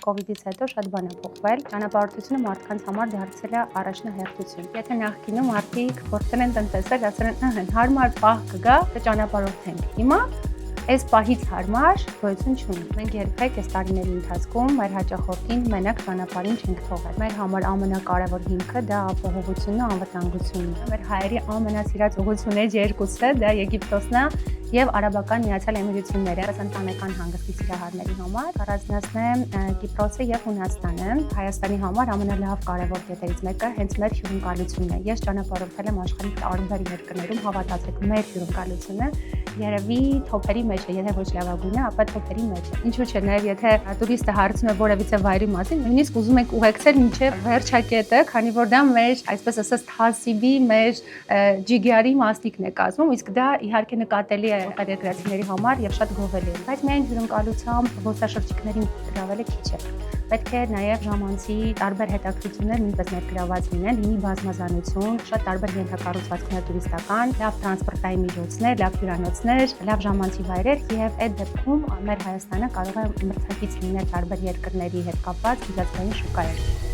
կոവിഡից հետո շատ բան է փոխվել։ Ճանապարհորդությունը մարդկանց համար դարձել է առաջնահերթություն։ Եթե նախկինում մարդիկ փորձել են տնտեսել, ասել են, հարմար պահ կգա, ճանապարհորդենք։ Հիմա այս պահից հարմար գոյություն չունի։ Մենք երբեք այս տարիների ընթացքում մեր հաճախորդին մենակ ճանապարհին չենք թողել։ Մեր համար ամենակարևոր հիմքը դա ապահովությունն ու անվտանգությունն է։ Մեր հայերի ամենասիրած ուղղություններից երկուսը դա Եգիպտոսն է եւ Արաբական Միացյալ Էմիրությունները, ընտանեկան հանգստի սիրահարների համար առանձնացնեմ Կիպրոսը եւ Հունաստանը։ Հայաստանի համար ամենալավ կարևոր կետերից մեկը հենց մեր հյուրընկալությունն է։ Ես ճանապարհորդել եմ աշխարհի տարբեր երկրներում, հավատացեք, մեր հյուրընկալությունը երևի թոփերի մեջ է, եթե ոչ լավագույնը, ապա թոփերի մեջ է։ Ինչու՞ չէ, նաև եթե տուրիստը հարցնում է որևիցե վայրի մասին, նույնիսկ ուզում եք ուղեկցել մինչև վերջակետը, քանի որ դա մեր, այսպես ասած, թասիբի, մեր ջիգարի մասնիկն է կազմում, իսկ դա իհարկե նկատելի է օտարերկրացիների համար եւ շատ գովելի է։ Բայց միայն հյուրընկալությամբ ոսաշրջիկներին գրավելը քիչ է։ Պետք է նաև ժամանցի տարբեր հետաքրքրություններ նույնպես ներգրաված լինեն, լինի բազմազանություն, շատ տարբեր ենթակառուցվածքներ տուրիստական, լավ տրանսպորտային միջոցներ, լավ հյուրանոցներ, լավ ժամանցի վայրեր եւ այդ դեպքում մեր Հայաստանը կարող է մրցակից լինել տարբեր երկրների հետ կապված միջազգային շուկայում։